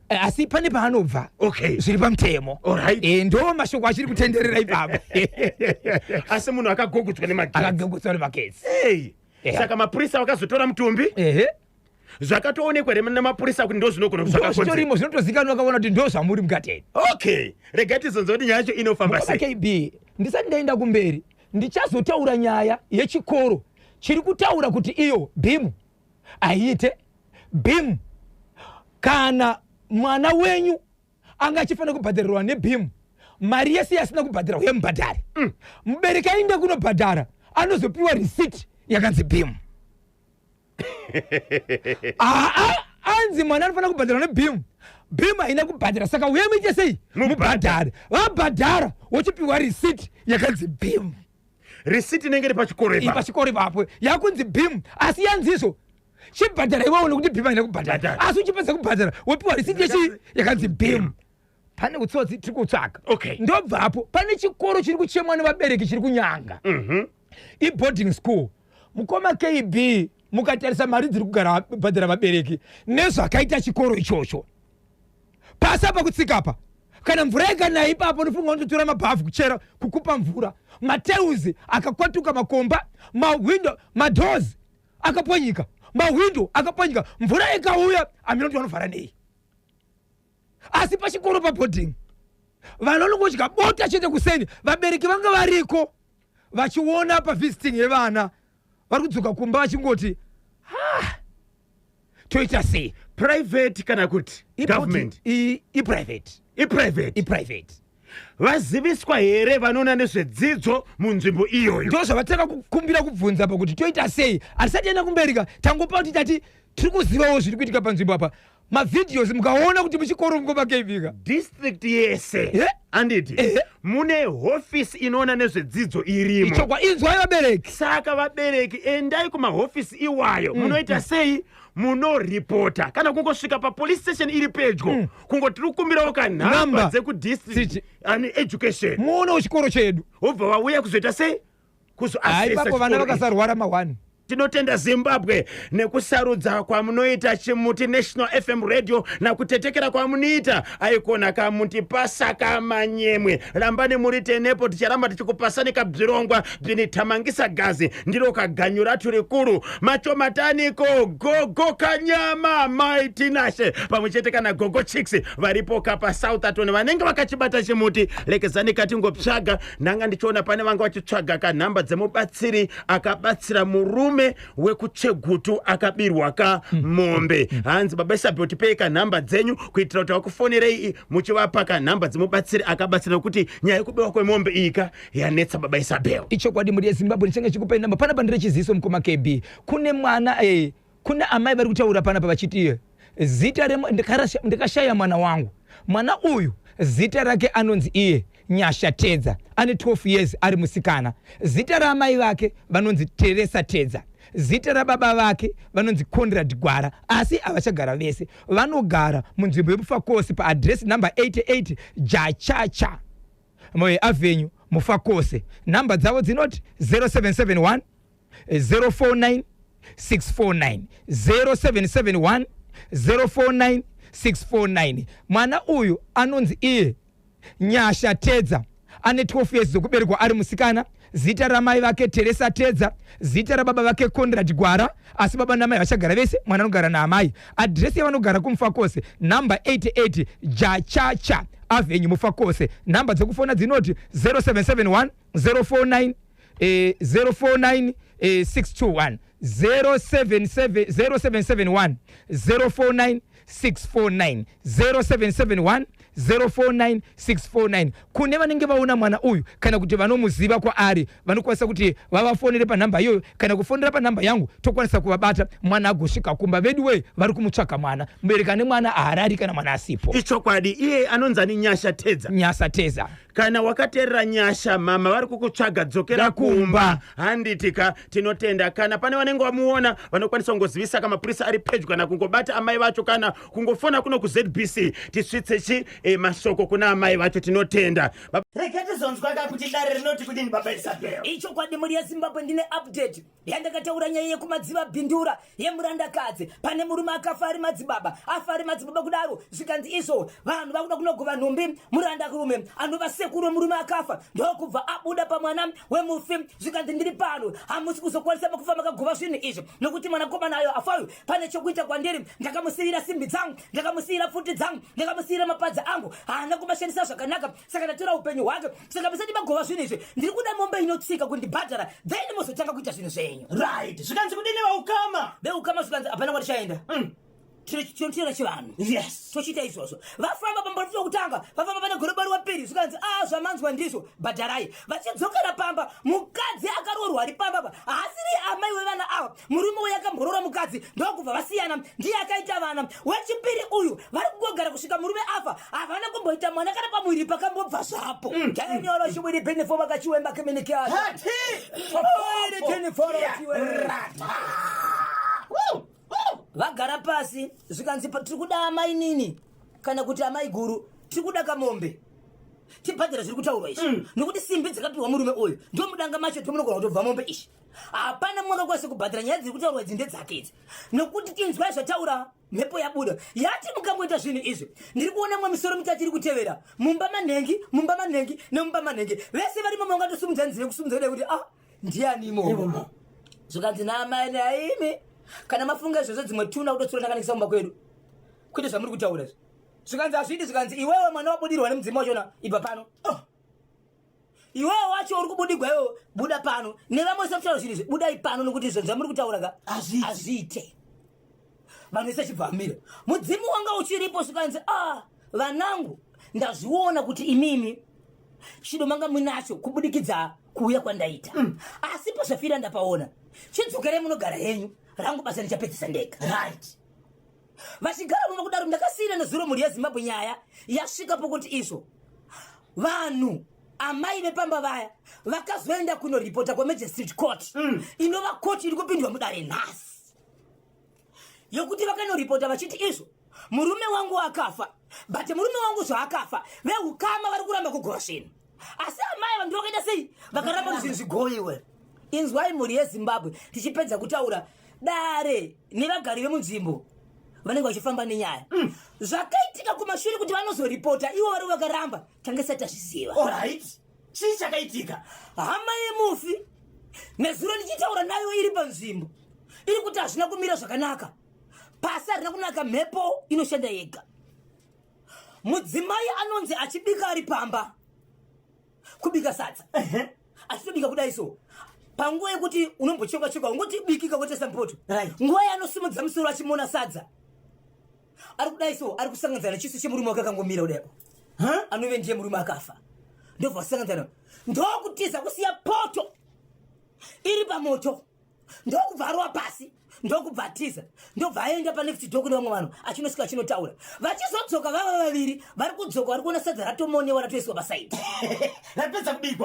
Asi pane paanobva. Okay. Zviri pamutemo. Alright. Ndo mashoko achiri kutenderera ipapo. Asi munhu akagogotswa nemagetsi. Akagogotswa nemagetsi. Saka mapurisa vakazotora mutumbi. Zvakatoonekwa namapurisa kuti ndozvinogona kuzvakakonzera. Ndozvitorimo zvinotozikanwa akaona kuti ndozvamuri mukateni. Okay. Regai tizonzwa kuti nyaya yacho inofamba sei. KB, ndisati ndaenda kumberi, ndichazotaura nyaya yechikoro chiri kutaura kuti iyo BEAM aite BEAM kana mwana wenyu anga achifanira kubhadharirwa neBEAM mari yese yasina kubhadharirwa yemubhadhari. Mubereki ainde kunobhadhara anozopiwa receipt yakanzi BEAM. Anzi mwana anofanira kubhadharwa neBEAM. BEAM haina kubhadhara saka uye muite sei? Mubhadhari. Vabhadhara wochipiwa receipt yakanzi BEAM. Receipt inenge iri pachikoro ipapo. Pachikoro ipapo yakunzi BEAM asi yanziso. Chibhadhara iwewe nekuti BEAM haina kubhadhara. Asi uchipedza kubhadhara wopiwa receipt yakanzi BEAM. Pane utsotsi tiri kutsvaka. Okay. Ndobvapo pane chikoro chiri kuchemwa nevabereki chiri kunyanga. Boarding school. Mukoma KB mukatarisa mari dziri kugara bhadhara vabereki nezvakaita chikoro ichocho. Pasa pakutsikapa kana mvura ikanaya ipapo nofunga unotora mabhafu kuchera kukupa mvura. Mateuzi akakwatuka makomba, mawindow, madoors akapwanyika, mawindow akapwanyika, mvura ikauya aminoti vanovhara nei. Asi pachikoro paboarding vanonongodya bota chete kuseni vabereki vanga variko vachiona pavisiting yevana vari kudzoka kumba vachingoti toita sei. Private kana kuti government. Private. Vaziviswa here vanoona nezvedzidzo munzvimbo iyoyo. Ndo zvavataka kukumbira kubvunza pakuti toita sei. Asati enda kumberika tangopa kuti tati tiri kuzivawo zviri kuitika panzvimbo apa. Mavideos mukaona kuti muchikoro mungoma keivika. District yese. Anditi. Mune office inoona nezvedzidzo irimo. Ichokwa inzwai vabereki. Saka vabereki endai kumahofisi iwayo. Munoita sei? Munoripota kana kungosvika papolice station iri pedyo kungotiri kukumbirawo kanhamba dzekudistrict education. Muonewo chikoro chedu. Wobva wauya kuzoita sei? Ipapo vana vakasarwara ma1. Tinotenda Zimbabwe nekusarudza kwamunoita chimuti National FM radio nakutetekera kwamunoita aikona kamuti pasaka manyemwe rambani muri tenepo ticharamba tichikupasani kabzirongwa bvinithamangisa gazi ndiro kaganyura turi kuru macho mataniko gogo kanyama mighty nashe pamwechete kana gogo chicks varipo kapa South Atone vanenge vakachibata chimuti lekezani kati ngopsvaga nanga ndichiona pane vanga vachitsvaga kanhamba dzemubatsiri akabatsira murume wekuchegutu akabirwa ka mombe. Hanzi baba Saboti peka namba dzenyu kuitira kuti vakufonerei muchivapa kanhamba dzemubatsiri akabatsira kuti nyaya yekubewa kwemombe ika yanetsa baba Isabel. Icho kwadi muri Zimbabwe nichenga chikupa namba pana pandire chiziso mukoma KB. Kune mwana kuna amai vari kutaura pana pavachiti zita ndikashaya mwana wangu. Mwana uyu zita rake anonzi iye Nyasha Tedza ane 12 years ari musikana. Zita ramai vake vanonzi Teresa Tedza. Zita rababa vake vanonzi Conrad Gwara asi avachagara vese vanogara munzvimbo yeMufakose paaddress number 88 Jachacha Moyo Avenue Mufakose. Namba dzavo dzinoti 0771 049 649 0771 049 649. Mwana uyu anonzi iye Nyasha Tedza ane 12 years zokuberekwa ari musikana. Zita ramai vake Teresa Tedza, zita rababa vake Conrad Gwara asi baba namai vachagara vese mwana anogara naamai. Address yavanogara kuMufakose number 88 Jachacha Avenue Mufakose. Namba dzokufona dzinoti 0771 049 621 0771 049 649 0771 049 649. Kune vanenge vaona mwana uyu kana kuti vanomuziva kwa ari vanokwanisa kuti vavafonere panhamba iyoyo kana kufonera panhamba yangu tokwanisa kuvabata mwana agosvika kumba vedu we vari kumutsvaka mwana mubereki ane mwana aharari kana mwana asipo. Ichokwadi iye anonzani Nyasha Tedza. Nyasha Tedza kana wakateerera nyasha mama vari kukutsvaga dzokera kumba handitika tinotenda kana pane vanenge vamuona vanokwanisa kungozivisa kamapurisa ari pedyo kana kungobata amai vacho kana kungofona kuno kuZBC tisvitsechi mashoko kuna amai vacho tinotenda. rekatizonzwa kakuti dare rinoti kudini baba Isabel icho kwadi muri yeZimbabwe ndine update yandakataura nyaya yekumadziva bhindura yemurandakadzi pane murume akafa ari madzibaba afa ari madzibaba kudaro zvikanzi izvo vanhu vakuda kunogova nhumbi murandarume anova sekuru wemurume akafa ndokubva abuda pamwana wemufi zvikanzi ndiri pano hamusi kuzokwanisa makufa makagova zvinhu izvi nokuti mwanakomana ayo afayo pane chokuita kwandiri ndakamusiyira simbi dzangu ndakamusiyira pfuti dzangu ndakamusiyira mapadza angu haana kumashandisa zvakanaka saka ndatora upenyu hwake saka musati magova zvinhu izvi ndiri kuda mombe inotsika kundibhadhara then muzotanga kuita zvinhu zvenyu right zvikanzi kudini veukama zvikanzi hapana kwatichaenda tinochira chivanhu yes tochita izvozvo vafamba pamba tokutanga vafamba pane gorobari wapiri zvikanzi zvamanzwa ndizvo bhadharai vachidzokera pamba mukadzi akaroorwa ari pamba haasiri amai wevana ava murume uyu akamborora mukadzi ndokubva vasiyana ndiye akaita vana wechipiri uyu vari kungogara kusvika murume afa havana kumboita mwana kana pamuviri pakambobva zvapo kenyoro chimwiri benefo vakachiwemba kemenikati vagara pasi zvikanzi tiri kuda amai nini kana kuti amai guru tiri kuda kamombe tibhadhara zviri kutaurwa izvi nokuti simbi dzakapihwa murume uyu ndo mudanga macho tomunogona kutobva mombe izvi hapana mwakakwanisa kubhadhara nyaya dziri kutaurwa idzi ndedzake idzi nokuti tinzwai zvataura mhepo yabuda yati mukamboita zvinhu izvi ndiri kuona mwe misoro mitatu iri kutevera mumba manhengi nemumba manhengi vese varimo mangatosumudza nzeve kusumudza kudai kuti ndiani imomo zvikanzi naamai naimi kana mafunga izvozvo dzimwe tuna kutotsurandakanisa kumba kwedu kwete zvamuri kutaura izvi zvikanzi hazvidi zvikanzi iwewe mwana wabudirwa nemudzimai wachona ibva pano iwewe wacho uri kubudigwa iwewe buda pano nevamwe sakutaura zvinhu izvi budai pano nokuti izvo zvamuri kutaura ka hazviite vanhu vese chibva amira mudzimu wanga uchiripo zvikanzi vanangu ndazviona kuti imimi chido manga munacho kubudikidza kuuya kwandaita asi pazvafira ndapaona chidzokere munogara henyu rangu basa richapedzisa ndega right vachigara muno kudaro ndakasiyira nezuro muri yeZimbabwe nyaya yasvika pokuti izvo vanhu amai vepamba vaya vakazoenda kunoripota kumagistrate court inova koti iri kupindwa mudare nhasi yokuti vakanoripota vachiti izvo murume wangu akafa but murume wangu zvaakafa veukama vari kuramba kugova zvinhu asi amai vanhu vakaita sei vakaramba kuti zvinhu zvigoyiwe inzwai mhuri yeZimbabwe tichipedza kutaura dare nevagari vemunzvimbo vanenge vachifamba nenyaya zvakaitika kumashure kuti vanozoripota ivo vari vakaramba tange sati azviziva alright chii chakaitika hama yemufi nezuro ndichitaura nayo iri panzvimbo iri kuti hazvina kumira zvakanaka pasi harina kunaka mhepo inoshanda yega mudzimai anonzi achibika ari pamba kubika sadza achitobika kudai so panguva yekuti unombochoka ungoti bikika kwete sampoto nguva yanosimudza musoro achimona sadza ari kudai so ari kusanganzana chiso chemurume wake akangomira kudaipo anove ndiye murume akafa ndobva vasanganzana ndokutiza kusiya poto iri pamoto ndokubva arowa pasi ndokubva atiza ndobva aenda panext door kune vamwe vanhu achinosvika achinotaura vachizodzoka vava vaviri vari kudzoka vari kuona sadza ratomonewa ratoiswa pasaidi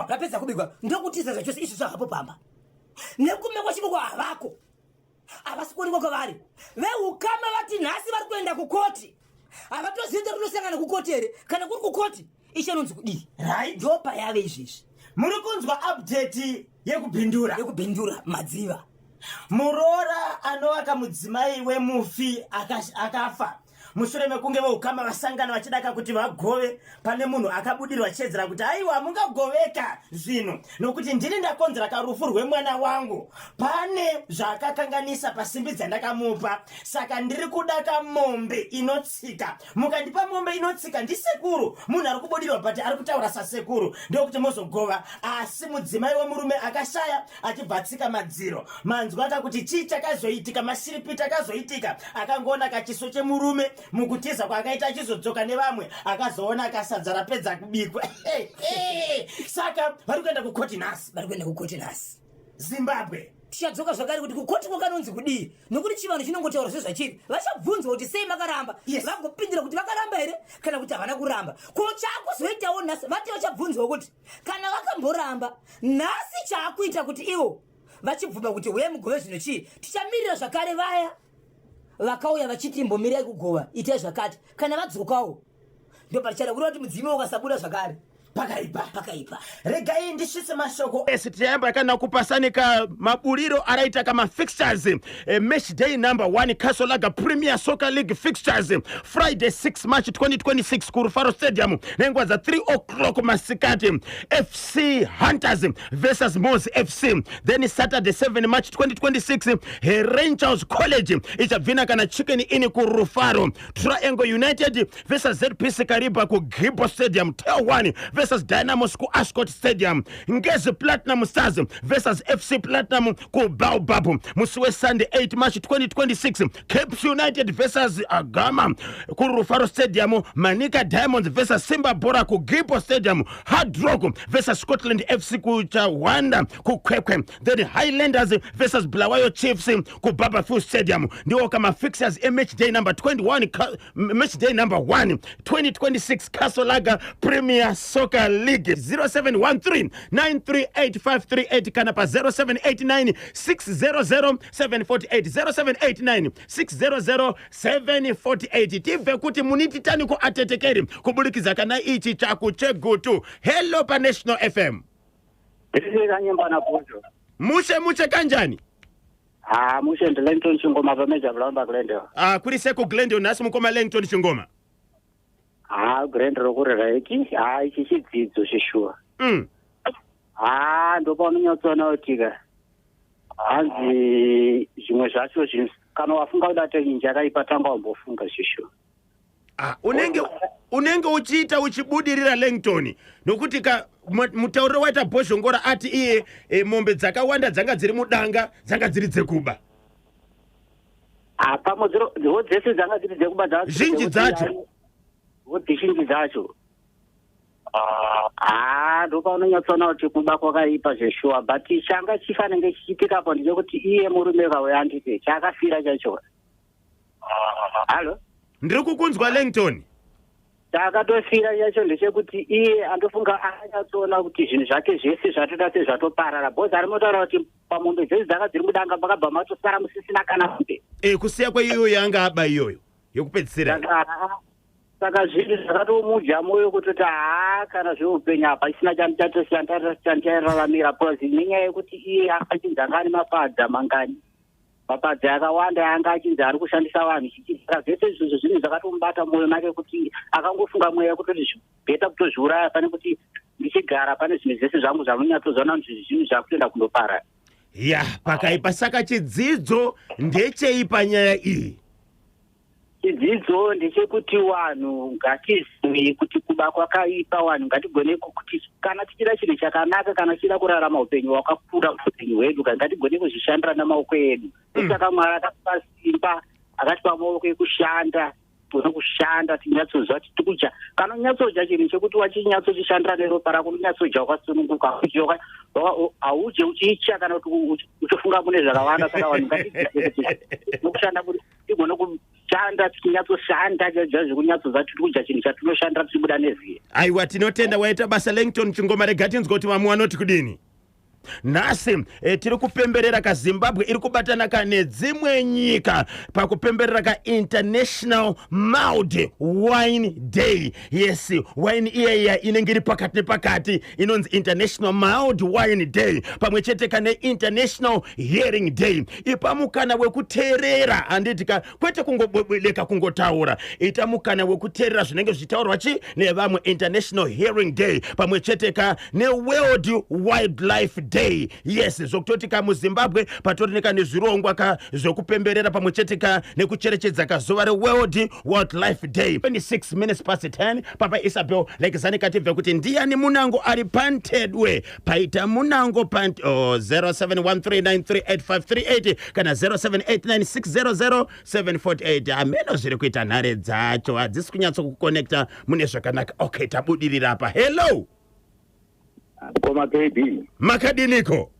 rapedza kubikwa ndokutiza zvachose izvi zvahapo pamba nekume kwachikoko havako havasi kuonekwa kwavari veukama vati nhasi vari kuenda kukoti havatoziita kunosangana kukoti here kana kuri kukoti ichanonzi kudii ndopa yave izvizvi muri kunzwa update yekubhindura madziva muroora anovaka mudzimai wemufi akafa mushure mekunge veukama vasangana vachidaka kuti vagove pane munhu akabudirwa chedzera kuti aiwa mungagoveka zvinhu nokuti ndini ndakonzera karufu rwemwana wangu pane zvakakanganisa pasimbi dzandakamupa saka ndiri kuda kamombe inotsika mukandipa mombe inotsika ndisekuru munhu ari kubudirwa but ari kutaura sasekuru ndokuti muzogova asi mudzimai wemurume akashaya achibvatsika madziro manzwa kuti chii chakazoitika masiripiti akazoitika akangoona kachiso chemurume mukutiza kwaakaita achizodzoka nevamwe akazoona kasadza rapedza kubikwa saka vari kuenda kukoti nhasi Zimbabwe tichadzoka zvakare kuti kukoti kwakanonzi kudii nokuti chivanhu chinongotaura zvezvachiri vachabvunzwa kuti sei makaramba vagopindira kuti vakaramba here kana kuti havana kuramba ko chakuzoitawo unase vati vachabvunzwa kuti kana vakamboramba nhasi chaakuita kuti ivo vachibvuma kuti uye mugove zvino chii tichamirira zvakare vaya vakauya vachiti mbomirirai kugova itai zvakati kana vadzokawo ndo pachada kureva kuti mudzime ukasabuda zvakare pakaipa regai ndisvise mashoko esi tiyamba kana kupasanika mabuliro araita kama fixtures match day number 1 Castle Lager Premier Soccer League fixtures Friday 6 March 2026 ku Rufaro Stadium nenguva za 3 o'clock masikati FC Hunters versus Mos FC. Then Saturday 7 March 2026 Rangers College ichabvina kana Chicken Inn ku Rufaro. Triangle United versus ZPC Kariba ku Gibo Stadium. Tail 1 versus Dynamos ku Ascot Stadium. Ngezi Platinum Stars versus FC Platinum ku Baobab. Musiwe Sunday 8 March 2026 Cape United versus Agama ku Rufaro Stadium. Manika Diamonds versus Simba Bora ku Gibo Stadium. Hard Rock versus Scotland FC ku Chawanda ku Kwekwe. Then Highlanders versus Bulawayo Chiefs ku Babafu Stadium. Ndio kama fixtures match day number 21 match day number 1 2026 Castle Lager Premier Soccer League. 0713-938-538 kana pa 0789-600-748 0789-600-748. Tive kuti munititani ku atetekeri kubulikiza kana ichi chaku chegutu. Hello pa National FM. Mushe kanjani? Mushe Langton Chingoma pameja Blamba Glendale. Kuri ku Glendale nasi mukoma Langton Chingoma. Glendale rokurera iki. Ichi chidzidzo chishua. Ndopa unotsona utika. Hanzi zvimwe zvacho kana wafunga kuti atenja akaipatanga umbofunga chishua. Unenge uchiita uchibudirira Langton nokuti ka mutauriro waita Bozhongora ati iye mombe dzakawanda dzanga dziri mudanga dzanga dziri dzekuba. Pamodzero dzese dzanga dziri dzekuba zhinji dzacho. Zhinji dzacho. Ndopa unonyatsona kuti kuba kwakaipa zveshuwa but changa chifanenge chichitikapo ndechekuti iye murume kauya andite chakafira chacho. Halo? Ndiri kukunzwa Langton. Chakatofira chacho ndechekuti iye andofunga akanyatsoona kuti zvinhu zvake zvese zvatoda sezvatoparara bhozi ari motaura kuti pamombe dzese dzanga dziri mudanga pakabva matosara musisina kana kumbe. Kusiya kweiyoyo yanga aba iyoyo yokupedzisira. Saka zvinhu zvakatomudya moyo kutoti kana zveupenyu apa isina chandichararamira plus nenyaya yekuti iye akachinzi anga ane mapadza mangani. Mapadza akawanda yanga achinzi ari kushandisa vanhu chichira zvese izvozvo zvinhu zvakatomubata moyo make kuti akangofunga mweya kutoti bheta kutozviuraya pane kuti ndichigara pane zvinhu zvese zvangu zvanonyatsozaona kuti zvinhu zvakutoenda kundopara. Pakaipa saka chidzidzo ndecheipa nyaya iyi. Chidzidzo ndechekuti vanhu ngatizive kuti kuba kwakaipa, vanhu ngatigone kuti kana tichida chinhu chakanaka, kana tichida kurarama upenyu hwakakura upenyu hwedu ngatigone kuzvishandira namaoko edu. Saka Mwari akatipa simba, akatipa maoko ekushanda, tone kushanda tinyatsozva kuti tikudya. Kana unyatsodya chinhu chekuti wachinyatsotishandira neropa rako, unyatsodya wakasununguka, hauje uchiitya kana kuti uchifunga mune zvakawanda. Saka vanhu ngatigone nokushanda kuti tigone kushanda tichinyatsoshanda zvekunyatsoza tikudya chinhu chatinoshandira tichibuda neziye. Aiwa, tinotenda waita basa Langton Chingoma. Rega tinzwe kuti vamwe vanoti kudini. Nhasi tiri kupemberera ka Zimbabwe iri kubatana kane dzimwe nyika pakupemberera ka International Mild Wine Day. Yes, wine iya inenge iri pakati nepakati inonzi International Mild Wine Day, pamwe chete kane International Hearing Day. Ipamukana wekuteerera, handiti kwete kungobweleka kungotaura, ita mukana wekuteerera zvinenge zvichitaurwa nevamwe. International Hearing Day pamwe chete ne World Wildlife Day. Yes, zvokutotika muZimbabwe patoreka nezvirongwa zvokupemberera pamwe chete nekucherechedza zuva reWorld Wildlife Day. 26 minutes past 10 Papa Isabel Lekizani kativhe kuti ndiani munango ari pantedwe paita munango 0713938538 kana 0789600748. Ameno zviri kuita nhare dzacho hadzisi kunyatso kukonekta mune zvakanaka. Okay, tabudirira apa. Hello Mukoma baby. Makadiniko?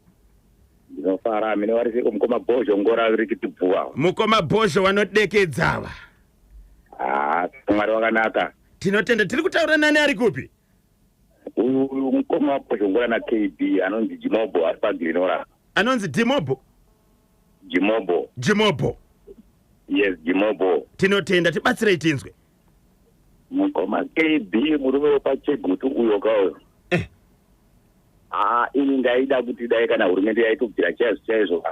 Ndinofara mine warisiko Mukoma Bozho ngora rikitibvuwa. Mukoma Bozho wanodekedzawa. Mwari wakanaka. Tinotenda. Tiri kutaura nani ari kupi? uyu mukoma waposhongora na KB anonzi Jimobo ari paGlenora. Anonzi Dimobo? Jimobo. Yes, Jimobo. Tinotenda tibatsire itinzwe. Mukoma KB murume wepaChegutu uyo kawo. Ini ndaida kuti dai kana hurumende yaitobvira chaizvo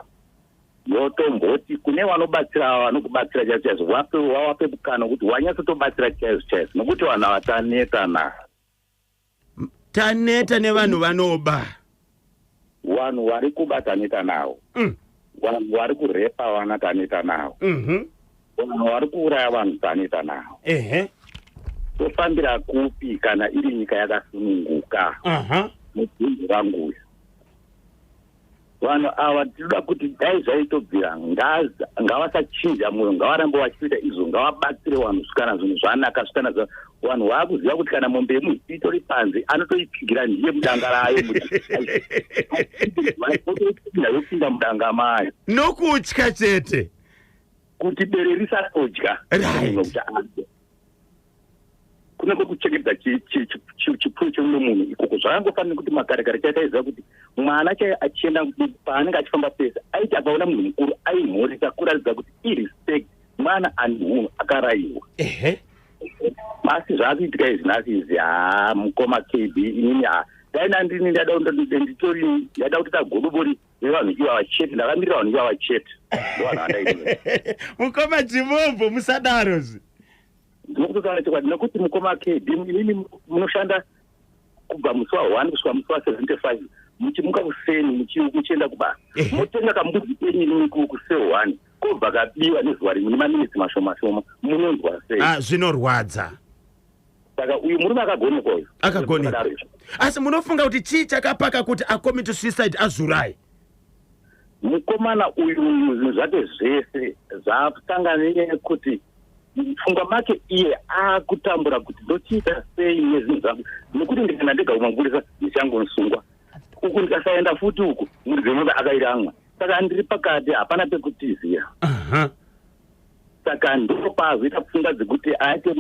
yotomboti kune vanokubatsira chaizvo wawape mukana kuti wanyatsotobatsira chaizvo nokuti vanhu avataneta taneta nevanhu vanoba vanhu vari kubataneta navo vanhu vari kurepa vana taneta navo vanhu vari kuuraya vanhu taneta navo tofambira kupi kana iri nyika yakasununguka mubvunzo rangu uyu vanhu ava tinoda kuti dai zvaitobvira ngavasachinja mwoyo ngavarambe vachiita izvo ngavabatsire vanhu svikana zvinhu zvanaka svikana vanhu vaakuziva kuti kana mombe yemunhu itori panze anotoipfigira ndiye mudanga rayo yopinda mudanga mayo nokutya chete kuti bere risatodya kune kwekuchengetedza chipfuyo cheumwe munhu ikoko zvakangofanira kuti makare chaitaiziva kuti mwana achienda paanenge achifamba pese aiti akaona munhu mukuru aimhoresa kuratidza kuti irespect mwana ani hunhu akarayiwa asi zvaakuitika izvi nhasi izi mukoma KB inini daina ndini nditori ndada kuti tagodobori vevanhu ivava chete ndakamirira vanhu ivava chete ndovanhu vandaii mukoma Jimobo musadarozve ndinokutotaura chokwadi nekuti mukoma KB inini munoshanda kubva musi wa1 kusvika musi wa75 muchimuka kuseni muchienda kubasa motenga kambudzi kenyu kuse1 kobva kabiwa nezuva rimwe nemaminitsi mashoma munonzwa sei zvinorwadza saka uyu murume akagonekwa uyu akagonekwa asi munofunga kuti chii chakapaka kuti acommit suicide azurai mukomana uyu zvinhu zvake zvese zvasanganire kuti pfungwa make iye akutambura kuti ndochiita sei nezvinhu zvangu nekuti ndikana ndega kumangurisa ndichangonosungwa uku ndikasaenda futi uku muridzemoda akairamwa saka ndiri pakati hapana pekutizira saka ndopazoita pfungwa dzekuti aite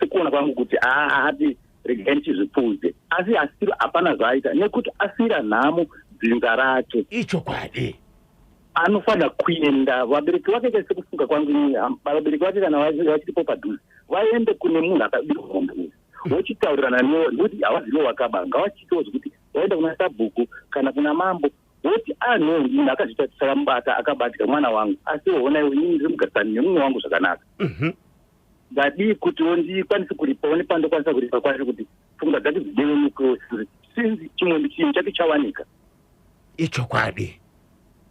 sekuona kwangu kuti ati regai ndichizvipfuudze asi asiro hapana zvaaita nekuti asira nhamo dzinza rake ichokwadi anofanira kuenda vabereki vake sekufunga kwangu vabereki vake kana vachiripo padhuze vaende kune munhu akabirwa mumbuzi vochitaurirana newo nekuti havazivo wakabanga vachitawo zvekuti vaenda kuna sabhuku kana kuna mambo voti munhu akazvitatisa mubata akabatika mwana wangu asi honaiwo inini ndiri mugarisani nemumwe wangu zvakanaka ndadii kutiwo ndikwanise kuripawo nepandokwanisa kuripa kwacho kuti pfungwa dzake dzidevenukewo sinzi chimwe chinhu chake chawanika ichokwadi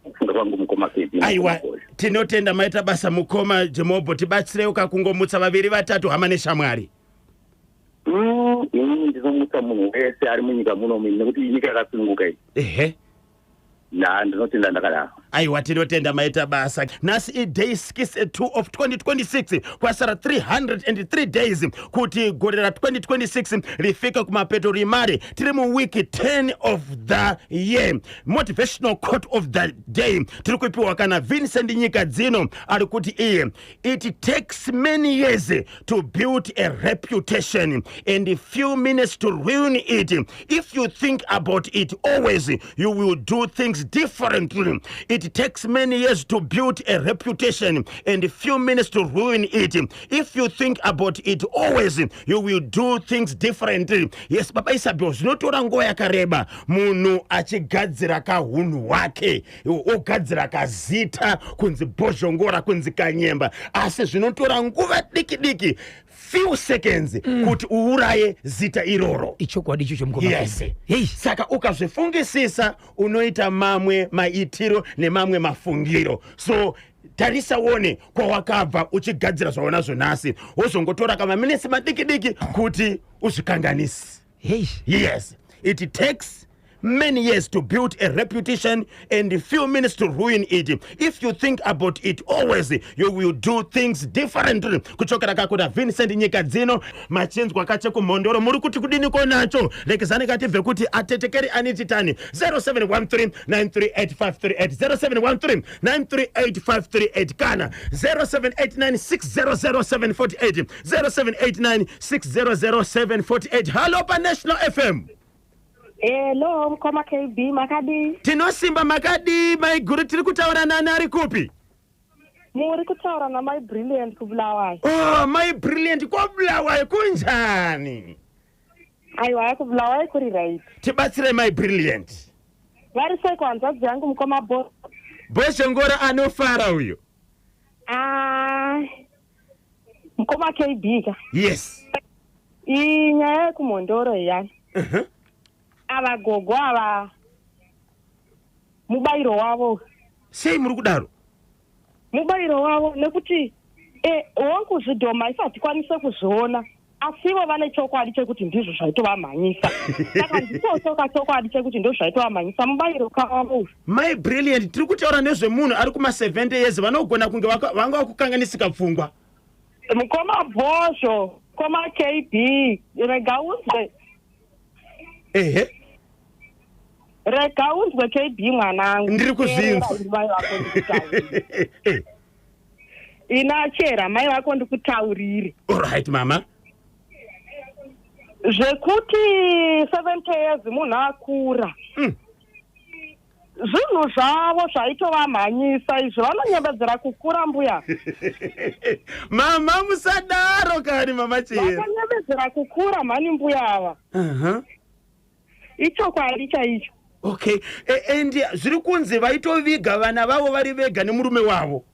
kufunga kwangu mukoma KB aiwa tinotenda maita basa mukoma Jimobo tibatsirewo kakungomutsa vaviri vatatu hama neshamwari inini ndinomutsa munhu wese ari munyika muno nekuti nyika yakasununguka iyi ndinotenda ndakadaro aiwa tinotenda maita basa nhasi iday 62 of 2026 kwasara 303 days kuti gore ra 2026 rifike kumapeto rimare tiri muwiki 10 of the year motivational quote of the day tiri kuipiwa kana Vincent Nyika Dzino ari kuti iye it takes many years to build a reputation and a few minutes to ruin it. If you think about it always you will do things differently. It takes many years to build a reputation and a few minutes to ruin it. If you think about it always you will do things differently. Yes, baba Isabel zvinotora nguva yakareba munhu achigadzira kahunhu hwake ogadzira kazita kunzi bhozhongora kunzi kanyemba asi zvinotora nguva diki few seconds kuti uuraye zita iroro ichokwadi ichocho mukoma yes saka ukazvifungisisa unoita mamwe maitiro nemamwe mafungiro so tarisaone kwawakabva uchigadzira zvaonazvo nhasi wozongotora kamaminitsi madiki kuti uzvikanganisi yes it takes many years to build a reputation and a few minutes to ruin it. If you think about it always, you will do things differently. Kuchokera kakuda Vincent Nyikadzino machinzwa kache kumondoro muri kuti kudini konacho lekezani kativhe kuti atetekeri anichitani 0713938538 0713938538 kana 0789600748 0789600748. Hello pa National FM. Hello, mkoma KB Makadi. Tinosimba Makadi, my guru tiri kutaura nani ari kupi? Muri kutaura na My Brilliant kubulawai. Oh, My Brilliant kubulawai kunjani? Aiwa kubulawai kuri right. Tibatsire My Brilliant. Vari sai kwanza jangu mkoma bo. Bosho ngora anofara huyo. Mkoma KB ka. Yes. Inyaya kumondoro yani. Abagogo aba mubairo wavo. Sei muri kudaro? Mubairo wavo nekuti wankuzvidhoma isati kwanise kuzviona asivo vane chokwadi chekuti ndizvo zvaitovamhanyisa. Saka nditosoka chokwadi chekuti ndizvo zvaitovamhanyisa mubairo kavo. My Brilliant tiri kutaura nezvemunhu ari kuma 70 years vanogona kunge vanga vakukanganisika pfungwa. Mukoma Bosho, Mukoma KB, rega unzwe. Rega unzwe KB mwanangu. Ndiri kuzvinzwa. Inachera mai vako ndikutaurire. Alright mama. Zvekuti 70 years munhu akura. Zvinhu zvavo zvaitovamhanyisa izvo vanonyembedzera kukura mbuya. Mama musadaro kani mama chero. Vakanyembedzera kukura mhani mbuya ava. Ichokwadi chaicho. Okay, and zviri kunzi vaitoviga vana vavo vari vega nemurume wavo.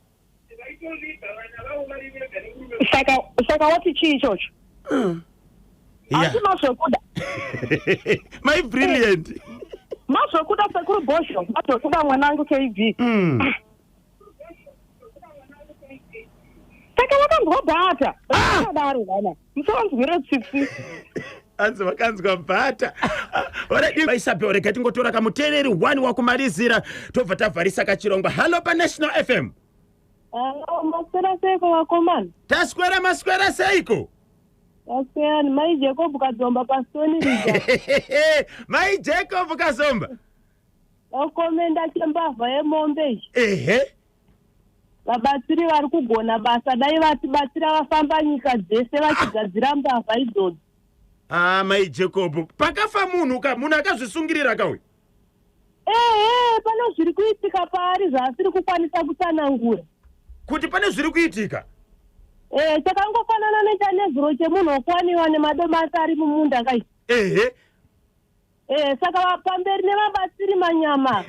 Saka wati chii ichocho? Asi mazvokuda. My Brilliant. Mazvokuda sekuru Bosho, mazvokuda mwanangu KB. Saka vakambobhata. Vakadaro vana. Musavanzwire tsitsi. Anzi vakanzwa bhata. Already vaisape rega tingotora kamutereri 1 wakumalizira tobva tavharisa kachirongwa. Hello pa National FM. Hello, maswera seiko wakomana. Taswera maswera seiko. Taswera ni Mai Jacob Kazomba pasoni rija. Mai Jacob Kazomba. Wakomenda chembavha yemombe. Vabatsiri vari kugona basa dai vatibatsira vafamba nyika dzese vachigadzira mbavha idzodzo. Mai Jacob, pakafa munhu akazvisungirira kauye. Pane zviri kuitika paari zvaasiri kukwanisa kutsanangura. Kuti pane zviri kuitika? Chakangofanana nechanezuro chemunhu wokuwaniwa nemadomasi ari mumunda kai. Saka pamberi nevabatsiri manyama.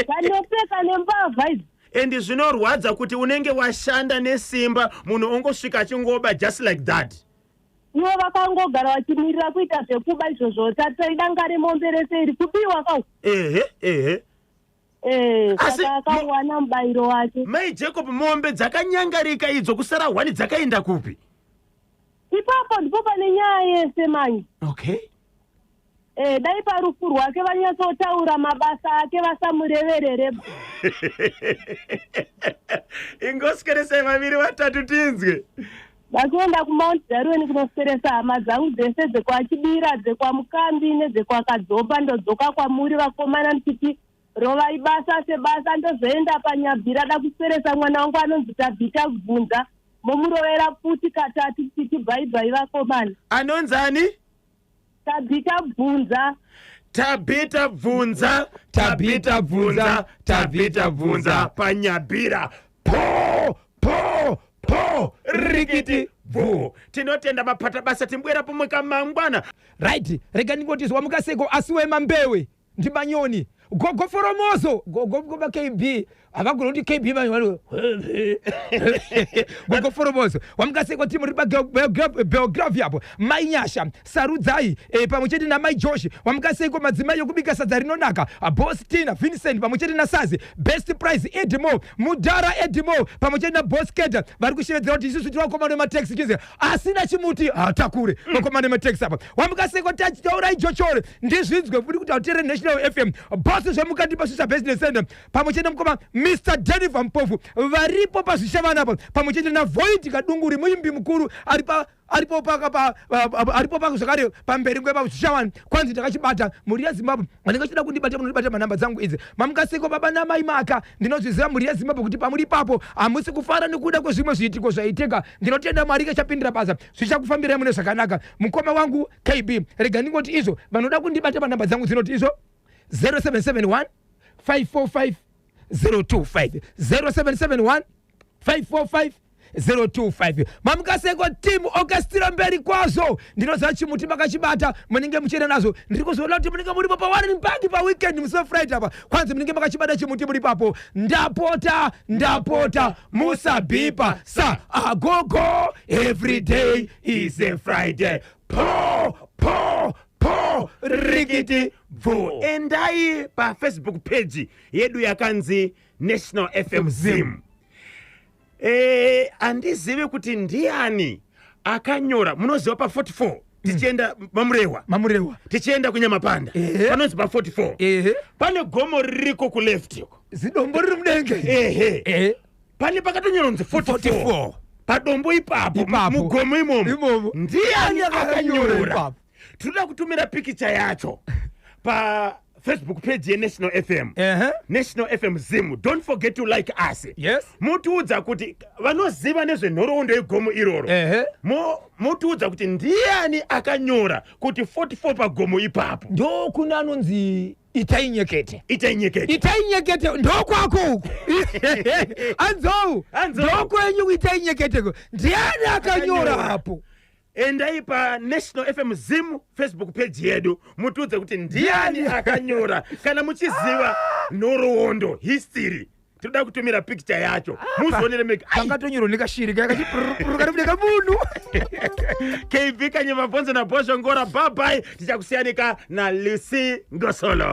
Kanopeka nembavha idzi. And zvinorwadza kuti unenge washanda nesimba munhu ongosvika achingoba just like that. Ivo vakangogara vachimirira kuita zvekuba izvozvo taida remombe rese iri kubiwa kau. Saka akawana mubairo wake. Mai Jacob, mombe dzakanyangarika idzo kusara 1 dzakaenda kupi? Ipapo ndipo pane nyaya yese manyi. Okay. Dai parufu rwake vanyatsotaura mabasa ake vasamureverere. Ingoskeresa vaviri vatatu tinzwe. Vakuenda kuMount Darwin kunoskeresa hama dzangu dzese dzekwachibira, dzekwamukambi nedzekwaKadzopa ndodzoka kwamuri vakomana nditi rovai basa sebasa ndozoenda paNyabhira da kuskeresa mwana wangu anonzi Tabita Bvunza momurovera futi katatu titi bye vakomana. Anonzani? Tabita Bvunza. Tabita Bvunza, Tabita Bvunza, Tabita Bvunza paNyabhira. Po rikiti vo. Tinotenda mapata basa timbwera pomwe kamangwana. Right, rega ningotizwa mukaseko asiwe mambewe ndibanyoni gogo foromoso gogo ba KB avagona kuti KB manje gogo foromoso wamkase kwa timu riba Belgravia hapo mainyasha sarudzai pamochete na Mai Josh wamkase kwa madzimai yokubika sadza rinonaka Boss Tina Vincent pamochete na Sazi Best Price Edmo Mudara Edmo pamochete na Boss Keda vari kushevedzera kuti isusu tiri komando mataxi kize asina chimuti atakure komando mataxi hapa wamkase kwa taura ijochore ndizvinzwe kuti kuti autere National FM boss zvemukati pasusa business center pamochete mukoma Mr. Jennifer Mpofu varipo pazvishavana apa pamochete na Void Kadunguri muimbi mukuru aripo paka zvakare pamberi kwepa zvishavana kwanzi takachibata muri yaZimbabwe vanenge chida kundibata munobata manamba dzangu idzi mamukaseko baba namai maka ndinozviziva muri yaZimbabwe kuti pamuri papo hamusi kufara nekuda kwezvimwe zviitiko zvaitika ndinotenda Mwari kachapindira basa zvichakufambirai mune zvakanaka mukoma wangu KB rega ndingoti izvo vanoda kundibata manamba dzangu dzinoti izvo 0771 545 025 0771 545 025 mamukaseko timu orchestra mberi kwazo ndinoziva chimuti makachibata munenge muchena nazo ndiri kuzoona kuti munenge muripo pa Warren Park pa weekend musi Friday apa kwanzi munenge makachibata chimuti muri papo ndapota musabhipa sa agogo every day is a Friday po rikiti vo endai pa Facebook page yedu yakanzi National FM Zim. Andizive kuti ndiani akanyora munoziva pa 44 tichienda mamurewa tichienda kunyamapanda panonzi pa 44 pane gomo ririko ku left zidombo riri mudenge pane pakatonyoronzi 44 padombo ipapo mugomo imomo ndiani akanyora tinoda kutumira pikicha yacho pa Facebook page National FM National FM Zim. Don't forget to like us. Yes. Mutuudza kuti vanoziva nezvenhoroondo yegomo iroro mutuudza kuti ndiani akanyora kuti 44 pagomo ipapo ndo kuna anonzi itainyekete ndokwako uku anzou ndokwenyu itainyekete ndiani akanyora hapo endai pa National FM Zim Facebook page yedu mutuudze kuti ndiani akanyora kana muchiziva nhoroondo history toda kutumira picture yacho muzionere mega kangatonyoro nekashirika yakachipurukana munhu KB kanye mabvonzo na Bosho Ngora bye bye tichakusiyanika na Lucy Ngosolo.